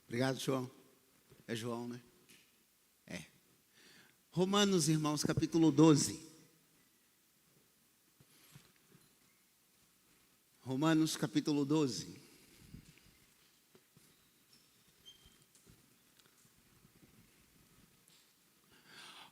Obrigado, João. É João, né? É. Romanos, irmãos, capítulo 12. Romanos, capítulo 12.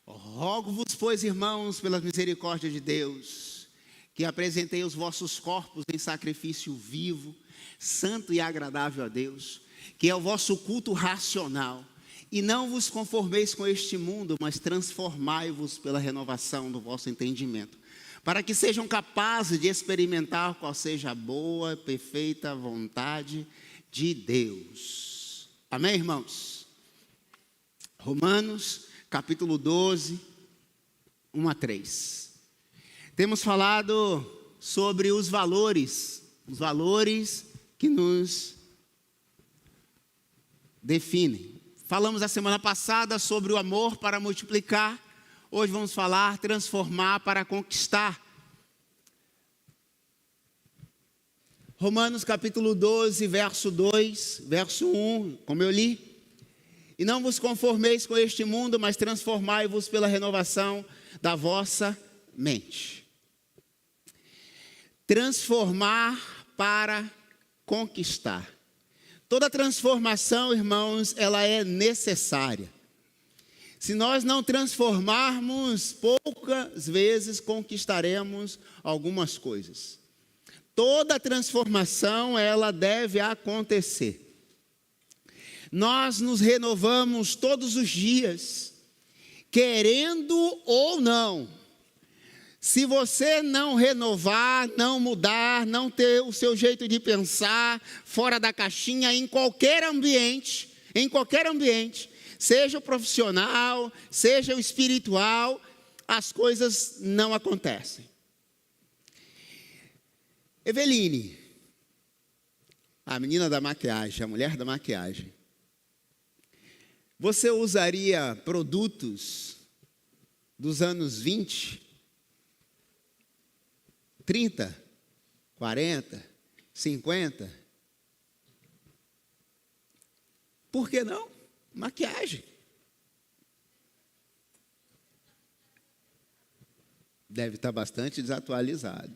Rogo-vos, pois, irmãos, pela misericórdia de Deus, que apresentei os vossos corpos em sacrifício vivo, santo e agradável a Deus, que é o vosso culto racional. E não vos conformeis com este mundo, mas transformai-vos pela renovação do vosso entendimento, para que sejam capazes de experimentar qual seja a boa e perfeita vontade de Deus. Amém, irmãos? Romanos, capítulo 12, 1 a 3. Temos falado sobre os valores que nos definem. Falamos a semana passada sobre o amor para multiplicar. Hoje vamos falar transformar para conquistar. Romanos capítulo 12, verso 2, verso 1, como eu li. E não vos conformeis com este mundo, mas transformai-vos pela renovação da vossa mente. Transformar para conquistar. Toda transformação, irmãos, ela é necessária. Se nós não transformarmos, poucas vezes conquistaremos algumas coisas. Toda transformação, ela deve acontecer. Nós nos renovamos todos os dias, querendo ou não. Se você não renovar, não mudar, não ter o seu jeito de pensar fora da caixinha, em qualquer ambiente, seja o profissional, seja o espiritual, as coisas não acontecem. Eveline, a menina da maquiagem, a mulher da maquiagem, você usaria produtos dos anos 20, 30, 40, 50? Por que não? Maquiagem. Deve estar bastante desatualizado.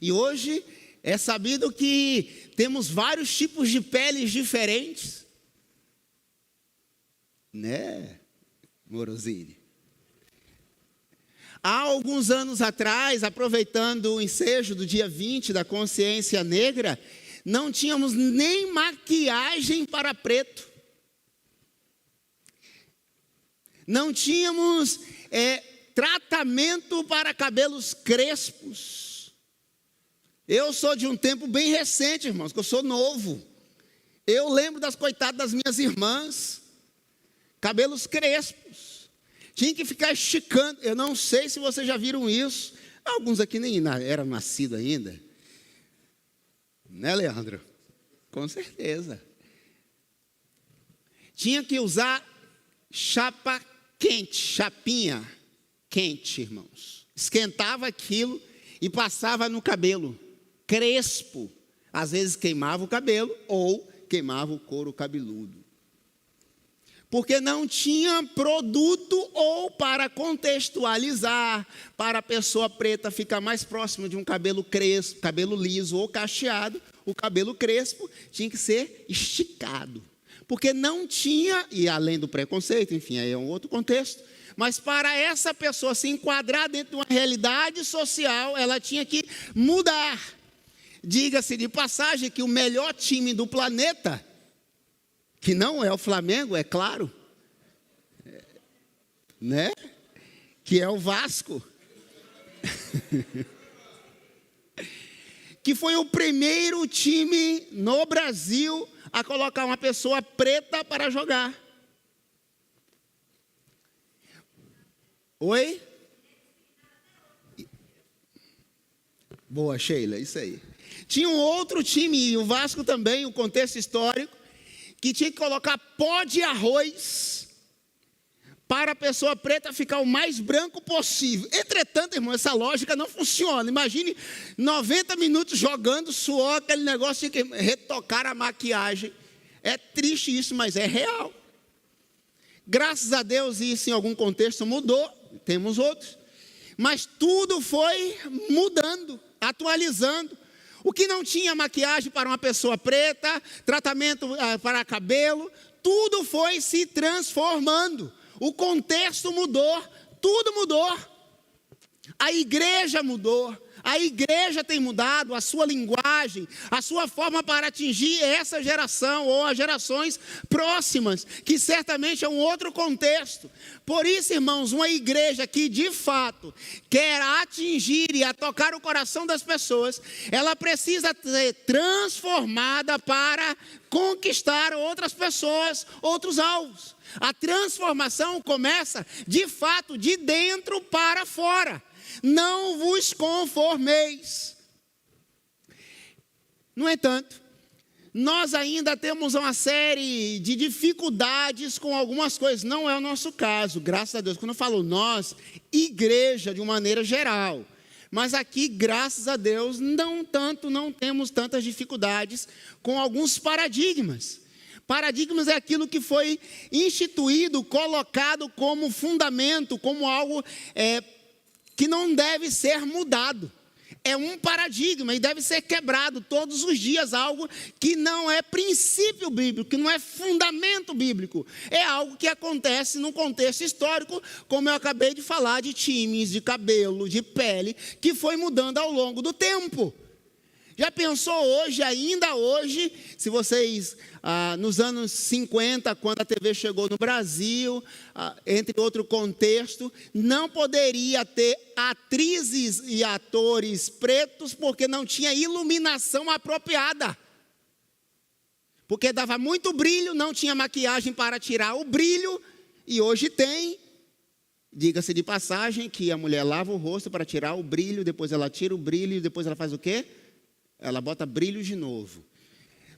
E hoje é sabido que temos vários tipos de peles diferentes. Né, Morosini? Há alguns anos atrás, aproveitando o ensejo do dia 20 da consciência negra, não tínhamos nem maquiagem para preto. Não tínhamos tratamento para cabelos crespos. Eu sou de um tempo bem recente, irmãos, que eu sou novo. Eu lembro das coitadas das minhas irmãs, cabelos crespos. Tinha que ficar esticando. Eu não sei se vocês já viram isso. Alguns aqui nem eram nascidos ainda. Né, Leandro? Com certeza. Tinha que usar chapa quente, chapinha quente, irmãos. Esquentava aquilo e passava no cabelo. Crespo. Às vezes queimava o cabelo ou queimava o couro cabeludo. Porque não tinha produto, ou para contextualizar, para a pessoa preta ficar mais próxima de um cabelo crespo, cabelo liso ou cacheado, o cabelo crespo tinha que ser esticado. Porque não tinha, e além do preconceito, enfim, aí é um outro contexto, mas para essa pessoa se enquadrar dentro de uma realidade social, ela tinha que mudar. Diga-se de passagem que o melhor time do planeta, que não é o Flamengo, é claro, né? Que é o Vasco, que foi o primeiro time no Brasil a colocar uma pessoa preta para jogar. Oi? Boa, Sheila, isso aí. Tinha um outro time, e o Vasco também, o contexto histórico, que tinha que colocar pó de arroz para a pessoa preta ficar o mais branco possível. Entretanto, irmão, essa lógica não funciona. Imagine 90 minutos jogando suor, aquele negócio, tinha que retocar a maquiagem. É triste isso, mas é real. Graças a Deus isso em algum contexto mudou, temos outros. Mas tudo foi mudando, atualizando. O que não tinha maquiagem para uma pessoa preta, tratamento para cabelo, tudo foi se transformando. O contexto mudou, tudo mudou. A igreja mudou. A igreja tem mudado a sua linguagem, a sua forma para atingir essa geração ou as gerações próximas, que certamente é um outro contexto. Por isso, irmãos, uma igreja que de fato quer atingir e tocar o coração das pessoas, ela precisa ser transformada para conquistar outras pessoas, outros alvos. A transformação começa de fato de dentro para fora. Não vos conformeis. No entanto, nós ainda temos uma série de dificuldades com algumas coisas. Não é o nosso caso, graças a Deus. Quando eu falo nós, igreja de uma maneira geral. Mas aqui, graças a Deus, não temos tantas dificuldades com alguns paradigmas. Paradigmas é aquilo que foi instituído, colocado como fundamento, como algo que não deve ser mudado. É um paradigma e deve ser quebrado todos os dias, algo que não é princípio bíblico, que não é fundamento bíblico. É algo que acontece num contexto histórico, como eu acabei de falar, de times, de cabelo, de pele, que foi mudando ao longo do tempo. Já pensou hoje, ainda hoje, se vocês, nos anos 50, quando a TV chegou no Brasil, entre outro contexto, não poderia ter atrizes e atores pretos porque não tinha iluminação apropriada. Porque dava muito brilho, não tinha maquiagem para tirar o brilho, e hoje tem. Diga-se de passagem que a mulher lava o rosto para tirar o brilho, depois ela tira o brilho, e depois ela faz o quê? Ela bota brilho de novo.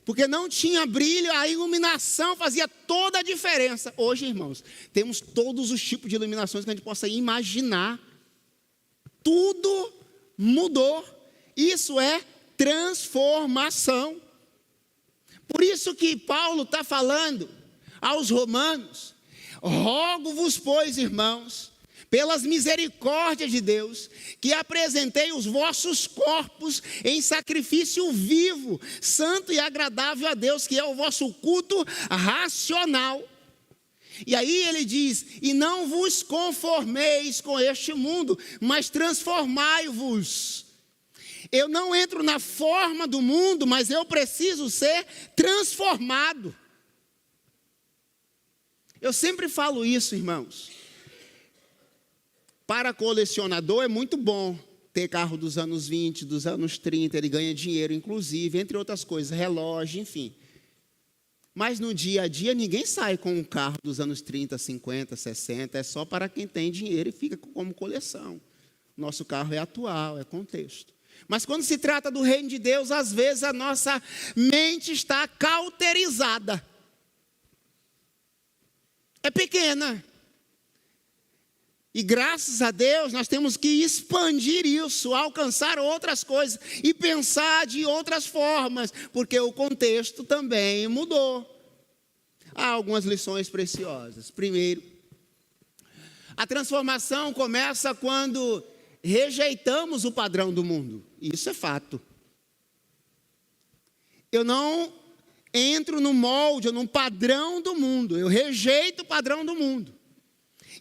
Porque não tinha brilho, a iluminação fazia toda a diferença. Hoje, irmãos, temos todos os tipos de iluminações que a gente possa imaginar. Tudo mudou. Isso é transformação. Por isso que Paulo está falando aos romanos: rogo-vos, pois, irmãos, pelas misericórdias de Deus, que apresentei os vossos corpos em sacrifício vivo, santo e agradável a Deus, que é o vosso culto racional. E aí ele diz: e não vos conformeis com este mundo, mas transformai-vos. Eu não entro na forma do mundo, mas eu preciso ser transformado. Eu sempre falo isso, irmãos. Para colecionador é muito bom ter carro dos anos 20, dos anos 30, ele ganha dinheiro, inclusive, entre outras coisas, relógio, enfim. Mas no dia a dia ninguém sai com um carro dos anos 30, 50, 60, é só para quem tem dinheiro e fica como coleção. Nosso carro é atual, é contexto. Mas quando se trata do reino de Deus, às vezes a nossa mente está cauterizada. É pequena. E graças a Deus nós temos que expandir isso, alcançar outras coisas e pensar de outras formas, porque o contexto também mudou. Há algumas lições preciosas. Primeiro, a transformação começa quando rejeitamos o padrão do mundo. Isso é fato. Eu não entro no molde ou no padrão do mundo, eu rejeito o padrão do mundo.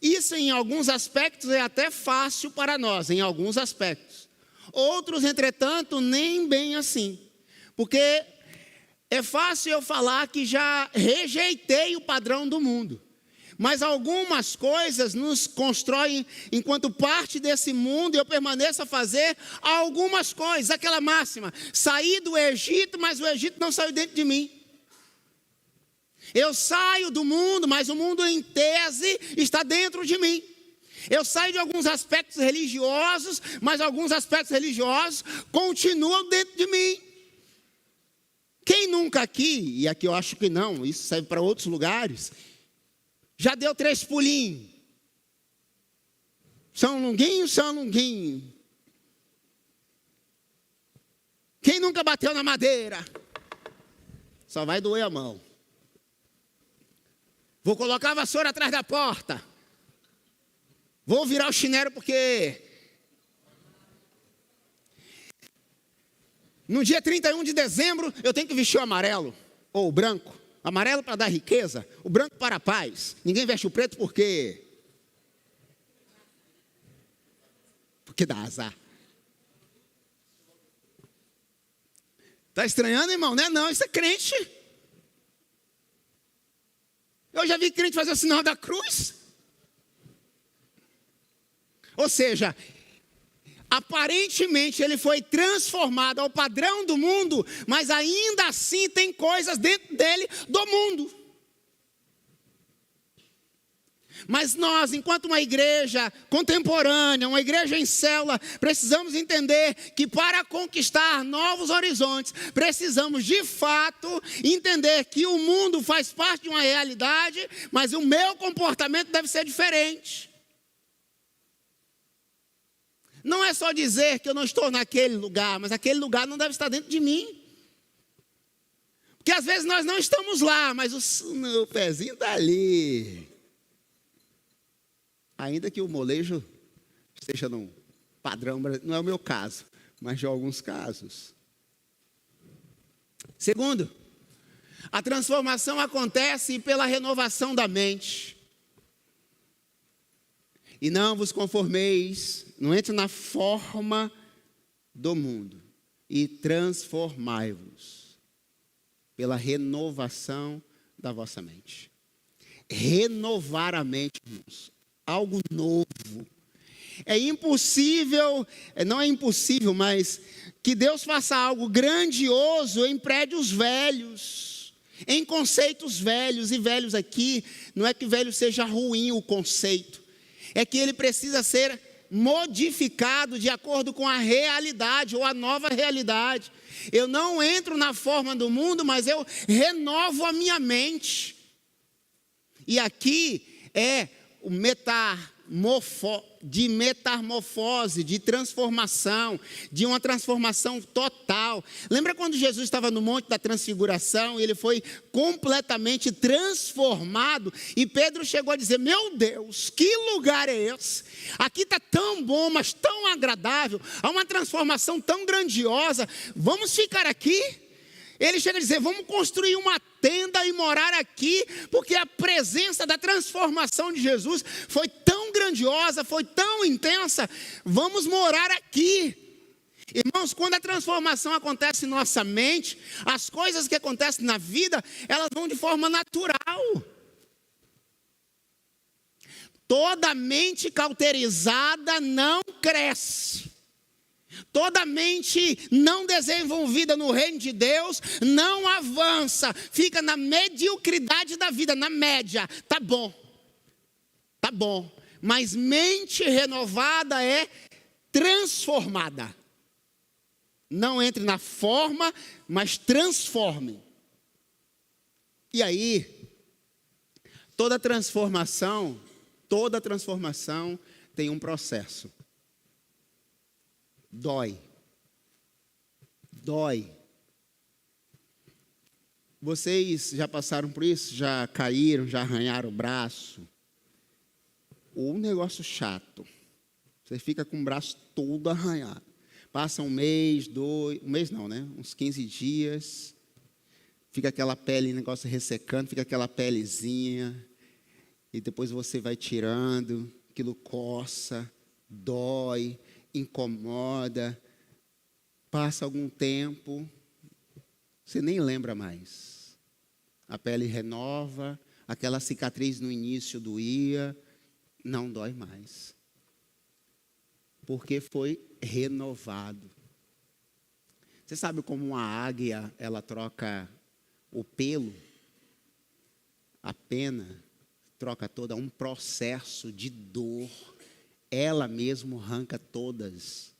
Isso em alguns aspectos é até fácil para nós, em alguns aspectos. Outros, entretanto, nem bem assim. Porque é fácil eu falar que já rejeitei o padrão do mundo. Mas algumas coisas nos constroem enquanto parte desse mundo, e eu permaneço a fazer algumas coisas. Aquela máxima: saí do Egito, mas o Egito não saiu dentro de mim. Eu saio do mundo, mas o mundo em tese está dentro de mim. Eu saio de alguns aspectos religiosos, mas alguns aspectos religiosos continuam dentro de mim. Quem nunca aqui, e aqui eu acho que não, isso serve para outros lugares, já deu 3 pulinhos? São Longuinho, São Longuinho. Quem nunca bateu na madeira? Só vai doer a mão. Vou colocar a vassoura atrás da porta. Vou virar o chinelo porque... No dia 31 de dezembro, eu tenho que vestir o amarelo, ou o branco. Amarelo para dar riqueza, o branco para a paz. Ninguém veste o preto porque dá azar. Está estranhando, irmão? Não é não, isso é crente. Eu já vi crente fazer o sinal da cruz. Ou seja, aparentemente ele foi transformado ao padrão do mundo, mas ainda assim tem coisas dentro dele do mundo. Mas nós, enquanto uma igreja contemporânea, uma igreja em célula, precisamos entender que para conquistar novos horizontes, precisamos de fato entender que o mundo faz parte de uma realidade, mas o meu comportamento deve ser diferente. Não é só dizer que eu não estou naquele lugar, mas aquele lugar não deve estar dentro de mim. Porque às vezes nós não estamos lá, mas o pezinho está ali. Ainda que o molejo esteja num padrão, não é o meu caso, mas de alguns casos. Segundo, a transformação acontece pela renovação da mente. E não vos conformeis, não entre na forma do mundo, e transformai-vos pela renovação da vossa mente. Renovar a mente, irmãos. Algo novo. É impossível, não é impossível, mas que Deus faça algo grandioso em prédios velhos, em conceitos velhos. E velhos aqui, não é que velho seja ruim o conceito, é que ele precisa ser modificado de acordo com a realidade ou a nova realidade. Eu não entro na forma do mundo, mas eu renovo a memente. E aqui é o de metamorfose, de transformação, de uma transformação total. Lembra quando Jesus estava no Monte da Transfiguração e ele foi completamente transformado? E Pedro chegou a dizer: meu Deus, que lugar é esse? Aqui está tão bom, mas tão agradável, há uma transformação tão grandiosa, vamos ficar aqui? Ele chega a dizer: vamos construir uma tenda e morar aqui, porque a presença da transformação de Jesus foi tão grandiosa, foi tão intensa, vamos morar aqui. Irmãos, quando a transformação acontece em nossa mente, as coisas que acontecem na vida, elas vão de forma natural. Toda mente cauterizada não cresce. Toda mente não desenvolvida no reino de Deus não avança, fica na mediocridade da vida, na média. Tá bom, mas mente renovada é transformada. Não entre na forma, mas transforme. E aí, toda transformação tem um processo. Dói. Vocês já passaram por isso? Já caíram, já arranharam o braço? Um negócio chato. Você fica com o braço todo arranhado. Passa um mês, uns 15 dias. Fica aquela pele, negócio ressecando, fica aquela pelezinha. E depois você vai tirando, aquilo coça, dói, incomoda, passa algum tempo, você nem lembra mais. A pele renova, aquela cicatriz no início doía, não dói mais. Porque foi renovado. Você sabe como uma águia, ela troca o pelo, a pena, troca toda, um processo de dor. Ela mesma arranca todas.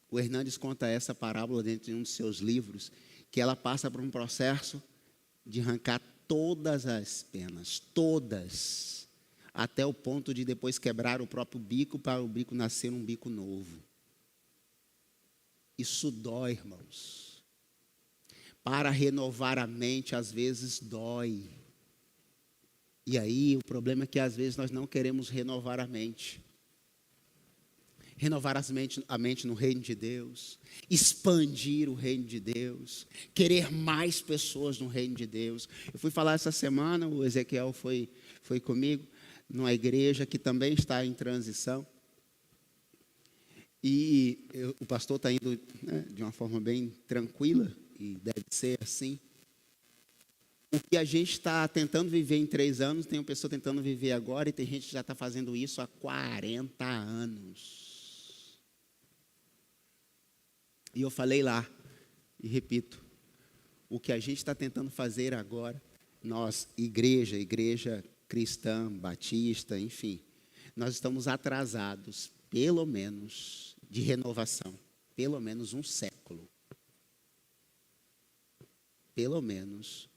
O Hernandes conta essa parábola dentro de um dos seus livros, que ela passa por um processo de arrancar todas as penas, todas, até o ponto de depois quebrar o próprio bico para o bico nascer um bico novo. Isso dói, irmãos. Para renovar a mente, às vezes dói. E aí o problema é que às vezes nós não queremos renovar a mente. Renovar a mente no reino de Deus, expandir o reino de Deus, querer mais pessoas no reino de Deus. Eu fui falar essa semana, o Ezequiel foi comigo, numa igreja que também está em transição. E o pastor está indo, né, de uma forma bem tranquila, e deve ser assim. O que a gente está tentando viver em 3 anos, tem uma pessoa tentando viver agora, e tem gente que já está fazendo isso há 40 anos. E eu falei lá, e repito, o que a gente está tentando fazer agora, nós, igreja cristã, batista, enfim, nós estamos atrasados, pelo menos, de renovação, pelo menos um século. Pelo menos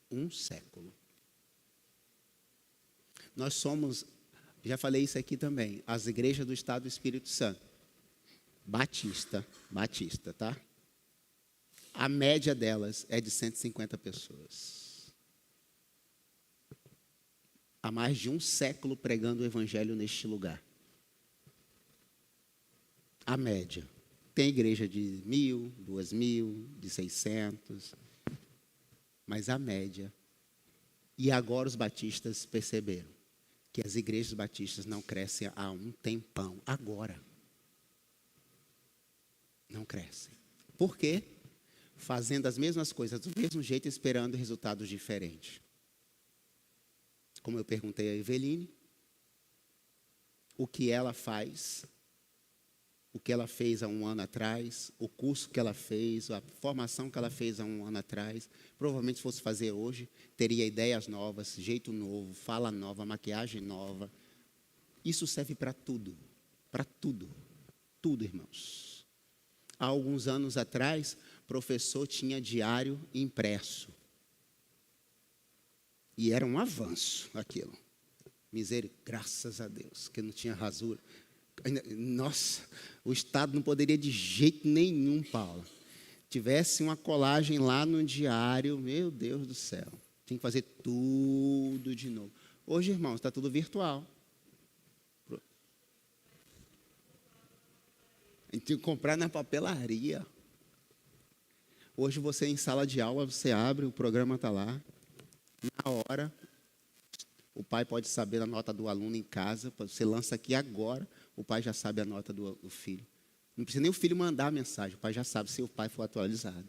um século. Nós somos, já falei isso aqui também, as igrejas do Estado do Espírito Santo. Batista, tá? A média delas é de 150 pessoas. Há mais de um século pregando o evangelho neste lugar. A média. Tem igreja de 1.000, 2.000, de 600. Mas a média. E agora os batistas perceberam que as igrejas batistas não crescem há um tempão. Agora. Não crescem. Por quê? Fazendo as mesmas coisas do mesmo jeito, esperando resultados diferentes. Como eu perguntei a Eveline, o que ela faz, o que ela fez há um ano atrás, o curso que ela fez, a formação que ela fez há um ano atrás, provavelmente se fosse fazer hoje, teria ideias novas, jeito novo, fala nova, maquiagem nova. Isso serve para tudo, tudo, irmãos. Há alguns anos atrás, o professor tinha diário impresso. E era um avanço aquilo. Graças a Deus, que não tinha rasura. Nossa, o Estado não poderia de jeito nenhum, Paula. Tivesse uma colagem lá no diário, meu Deus do céu. Tinha que fazer tudo de novo. Hoje, irmãos, está tudo virtual. A gente tinha que comprar na papelaria. Hoje você em sala de aula, você abre, o programa está lá. Na hora, o pai pode saber a nota do aluno em casa. Você lança aqui agora, o pai já sabe a nota do filho. Não precisa nem o filho mandar a mensagem, o pai já sabe se o pai for atualizado.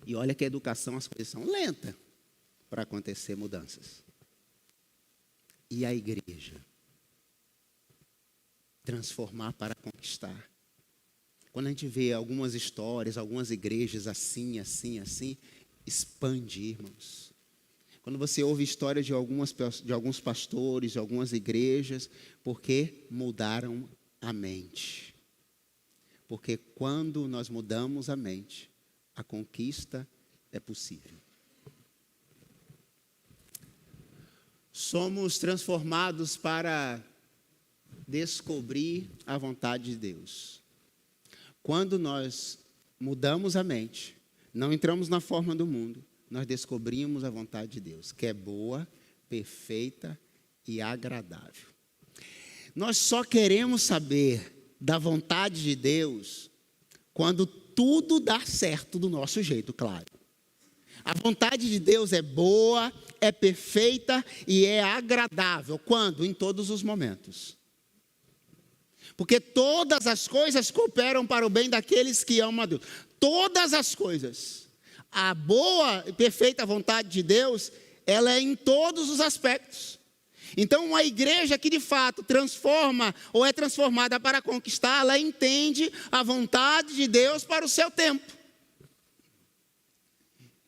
E olha que a educação, as coisas são lentas para acontecer mudanças. E a igreja? Transformar para conquistar. Quando a gente vê algumas histórias, algumas igrejas assim, expande, irmãos. Quando você ouve histórias de alguns pastores, de algumas igrejas, porque mudaram a mente. Porque quando nós mudamos a mente, a conquista é possível. Somos transformados para descobrir a vontade de Deus. Quando nós mudamos a mente, não entramos na forma do mundo, nós descobrimos a vontade de Deus, que é boa, perfeita e agradável. Nós só queremos saber da vontade de Deus quando tudo dá certo do nosso jeito, claro. A vontade de Deus é boa, é perfeita e é agradável. Quando? Em todos os momentos. Porque todas as coisas cooperam para o bem daqueles que amam a Deus. Todas as coisas. A boa e perfeita vontade de Deus, ela é em todos os aspectos. Então, uma igreja que de fato transforma ou é transformada para conquistar, ela entende a vontade de Deus para o seu tempo.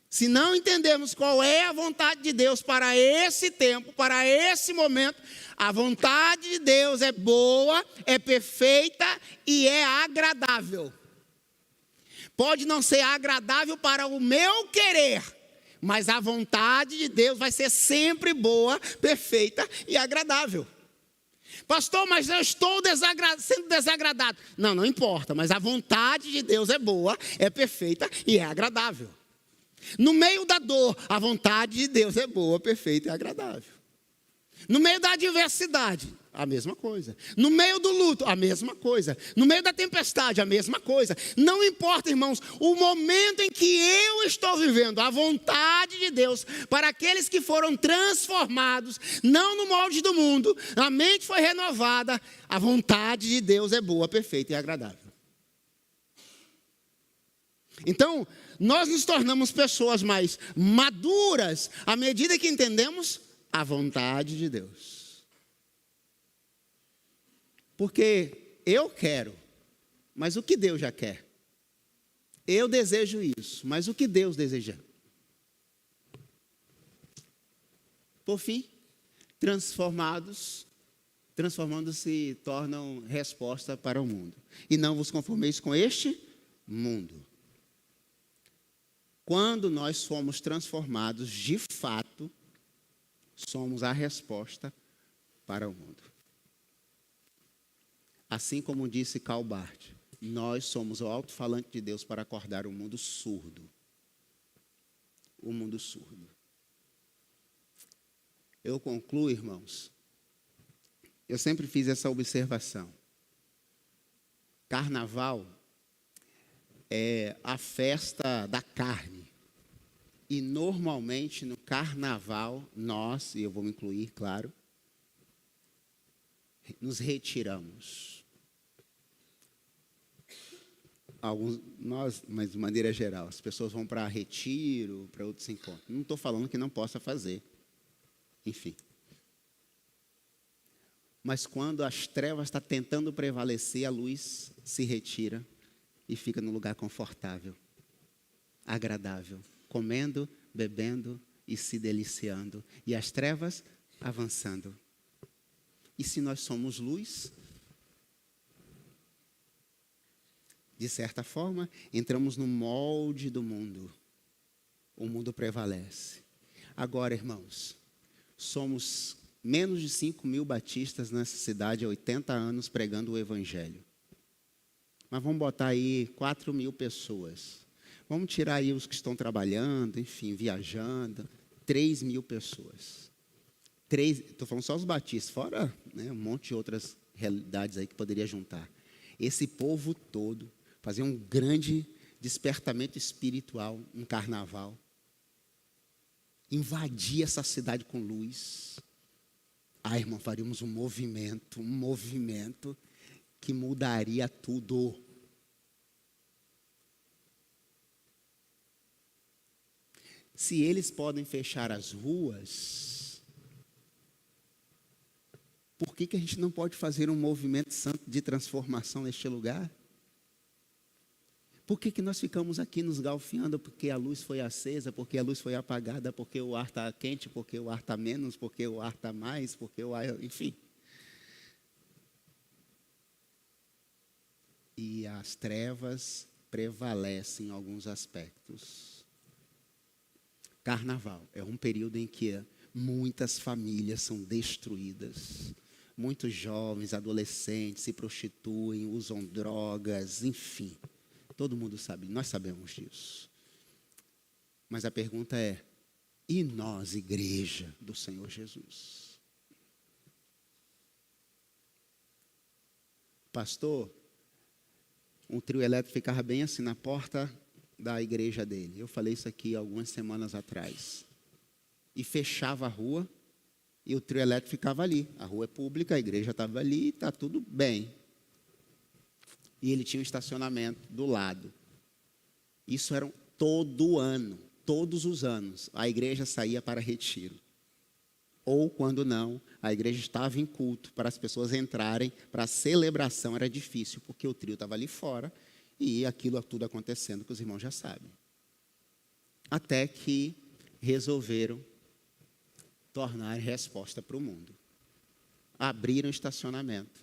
Se não entendemos qual é a vontade de Deus para esse tempo, para esse momento, a vontade de Deus é boa, é perfeita e é agradável. Pode não ser agradável para o meu querer, mas a vontade de Deus vai ser sempre boa, perfeita e agradável. Pastor, mas eu estou sendo desagradado. Não importa, mas a vontade de Deus é boa, é perfeita e é agradável. No meio da dor, a vontade de Deus é boa, perfeita e agradável. No meio da adversidade, a mesma coisa. No meio do luto, a mesma coisa. No meio da tempestade, a mesma coisa. Não importa, irmãos, o momento em que eu estou vivendo, a vontade de Deus, para aqueles que foram transformados, não no molde do mundo, a mente foi renovada, a vontade de Deus é boa, perfeita e agradável. Então, nós nos tornamos pessoas mais maduras à medida que entendemos a vontade de Deus. Porque eu quero, mas o que Deus já quer? Eu desejo isso, mas o que Deus deseja? Por fim, transformando-se tornam resposta para o mundo. E não vos conformeis com este mundo. Quando nós somos transformados, de fato, somos a resposta para o mundo. Assim como disse Karl Barth, nós somos o alto-falante de Deus para acordar o mundo surdo. O mundo surdo. Eu concluo, irmãos, eu sempre fiz essa observação. Carnaval é a festa da carne. E normalmente no carnaval, nós, e eu vou me incluir, claro, nos retiramos. Nós, mas de maneira geral, as pessoas vão para retiro, para outros encontros. Não estou falando que não possa fazer. Enfim. Mas quando as trevas estão tentando prevalecer, a luz se retira e fica no lugar confortável, agradável, comendo, bebendo e se deliciando. E as trevas avançando. E se nós somos luz, de certa forma, entramos no molde do mundo. O mundo prevalece. Agora, irmãos, somos menos de 5.000 batistas nessa cidade há 80 anos pregando o Evangelho. Mas vamos botar aí 4.000 pessoas. Vamos tirar aí os que estão trabalhando, enfim, viajando. 3.000 pessoas. Estou falando só os batistas, fora, né, um monte de outras realidades aí que poderia juntar. Esse povo todo fazer um grande despertamento espiritual, um carnaval. Invadir essa cidade com luz. Ah, irmão, faríamos um movimento que mudaria tudo. Se eles podem fechar as ruas, por que a gente não pode fazer um movimento santo de transformação neste lugar? Por que nós ficamos aqui nos galfinhando? Porque a luz foi acesa, porque a luz foi apagada, porque o ar está quente, porque o ar está menos, porque o ar está mais, porque o ar... Enfim. E as trevas prevalecem em alguns aspectos. Carnaval é um período em que muitas famílias são destruídas. Muitos jovens, adolescentes se prostituem, usam drogas, enfim. Todo mundo sabe, nós sabemos disso. Mas a pergunta é, e nós, igreja do Senhor Jesus? Pastor, um trio elétrico ficava bem assim na porta da igreja dele. Eu falei isso aqui algumas semanas atrás. E fechava a rua e o trio elétrico ficava ali. A rua é pública, a igreja estava ali, está tudo bem. E ele tinha um estacionamento do lado. Isso era todo ano, todos os anos. A igreja saía para retiro. Ou, quando não, a igreja estava em culto para as pessoas entrarem. Para a celebração era difícil, porque o trio estava ali fora. E aquilo tudo acontecendo, que os irmãos já sabem. Até que resolveram tornar resposta para o mundo. Abriram estacionamento.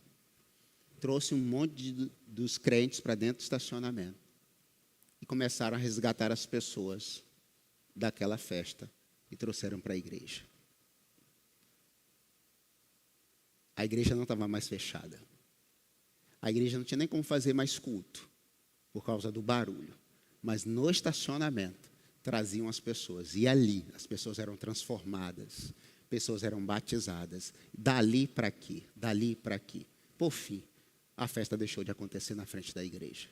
Trouxe um monte dos crentes para dentro do estacionamento. E começaram a resgatar as pessoas daquela festa. E trouxeram para a igreja. A igreja não estava mais fechada. A igreja não tinha nem como fazer mais culto. Por causa do barulho. Mas no estacionamento, traziam as pessoas. E ali as pessoas eram transformadas, pessoas eram batizadas. Dali para aqui, dali para aqui. Por fim, a festa deixou de acontecer na frente da igreja.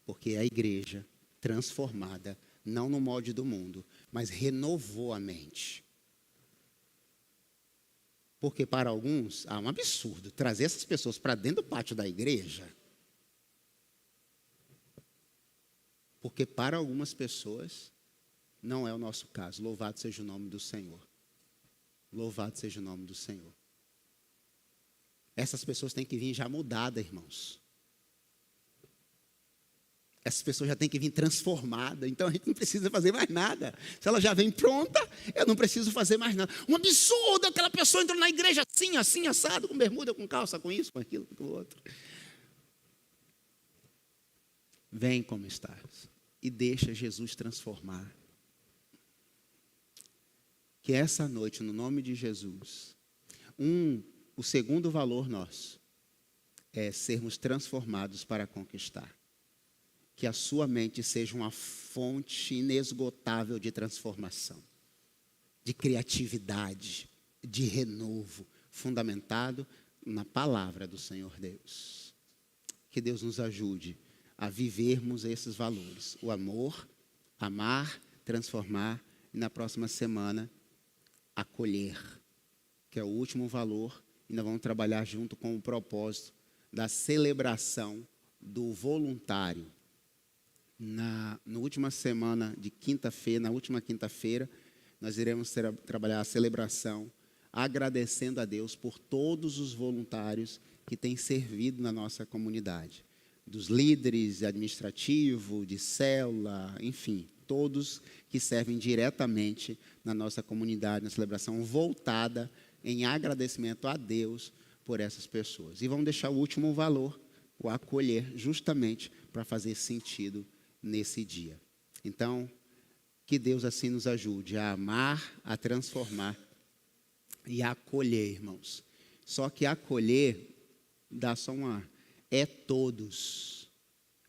Porque a igreja transformada, não no molde do mundo, mas renovou a mente. Porque para alguns, um absurdo trazer essas pessoas para dentro do pátio da igreja. Porque para algumas pessoas, não é o nosso caso. Louvado seja o nome do Senhor. Louvado seja o nome do Senhor. Essas pessoas têm que vir já mudadas, irmãos. Essas pessoas já têm que vir transformadas. Então a gente não precisa fazer mais nada. Se ela já vem pronta, eu não preciso fazer mais nada. Um absurdo, aquela pessoa entrou na igreja assim, assim, assado, com bermuda, com calça, com isso, com aquilo, com o outro. Vem como estás e deixa Jesus transformar. Que essa noite, no nome de Jesus, o segundo valor nosso é sermos transformados para conquistar. Que a sua mente seja uma fonte inesgotável de transformação, de criatividade, de renovo, fundamentado na palavra do Senhor Deus. Que Deus nos ajude a vivermos esses valores. O amor, amar, transformar e na próxima semana, acolher, que é o último valor. E nós vamos trabalhar junto com o propósito da celebração do voluntário. Na última semana de quinta-feira, na última quinta-feira, nós iremos trabalhar a celebração, agradecendo a Deus por todos os voluntários que têm servido na nossa comunidade. Dos líderes administrativos, de célula, enfim, todos que servem diretamente na nossa comunidade, na celebração voltada em agradecimento a Deus por essas pessoas. E vamos deixar o último valor, o acolher, justamente para fazer sentido nesse dia. Então, que Deus assim nos ajude a amar, a transformar e a acolher, irmãos. Só que acolher dá só uma... É todos.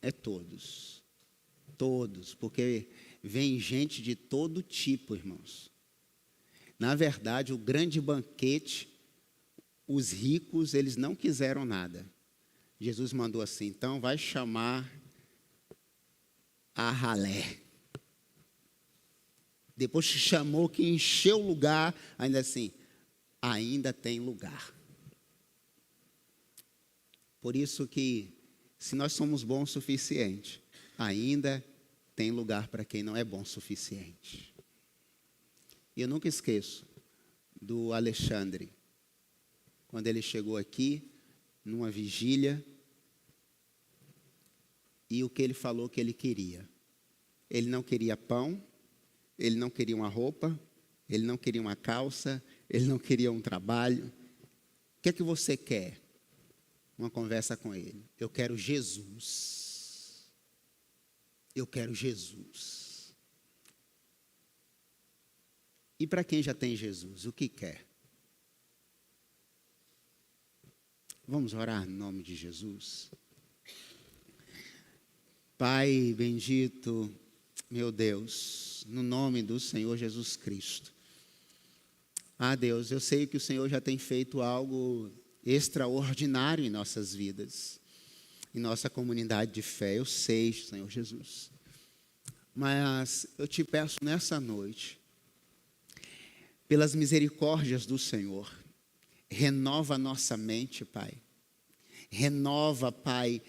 É todos. Todos. Porque vem gente de todo tipo, irmãos. Na verdade, o grande banquete, os ricos, eles não quiseram nada. Jesus mandou assim, então vai chamar a ralé. Depois que chamou, que encheu o lugar, ainda assim, ainda tem lugar. Por isso que, se nós somos bons o suficiente, ainda tem lugar para quem não é bom o suficiente. E eu nunca esqueço do Alexandre, quando ele chegou aqui, numa vigília, e o que ele falou que ele queria. Ele não queria pão, ele não queria uma roupa, ele não queria uma calça, ele não queria um trabalho. O que é que você quer? Uma conversa com ele. Eu quero Jesus. Eu quero Jesus. E para quem já tem Jesus, o que quer? Vamos orar no nome de Jesus. Pai bendito, meu Deus, no nome do Senhor Jesus Cristo. Deus, eu sei que o Senhor já tem feito algo extraordinário em nossas vidas, em nossa comunidade de fé. Eu sei, Senhor Jesus. Mas eu te peço nessa noite, pelas misericórdias do Senhor, renova a nossa mente, Pai. Renova, Pai,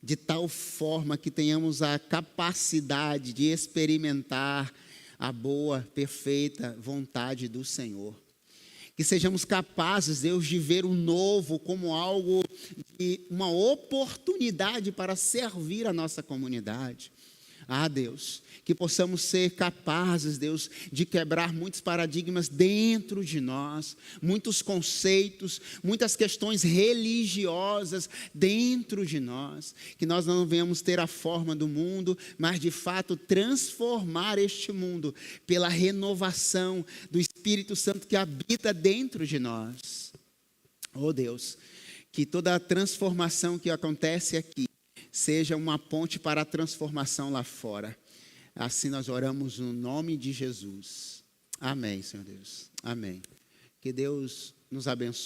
de tal forma que tenhamos a capacidade de experimentar a boa, perfeita vontade do Senhor. Que sejamos capazes, Deus, de ver o novo como algo, de uma oportunidade para servir a nossa comunidade. Deus, que possamos ser capazes, Deus, de quebrar muitos paradigmas dentro de nós, muitos conceitos, muitas questões religiosas dentro de nós, que nós não venhamos ter a forma do mundo, mas de fato transformar este mundo pela renovação do Espírito Santo que habita dentro de nós. Deus, que toda a transformação que acontece aqui seja uma ponte para a transformação lá fora. Assim nós oramos no nome de Jesus. Amém, Senhor Deus. Amém. Que Deus nos abençoe.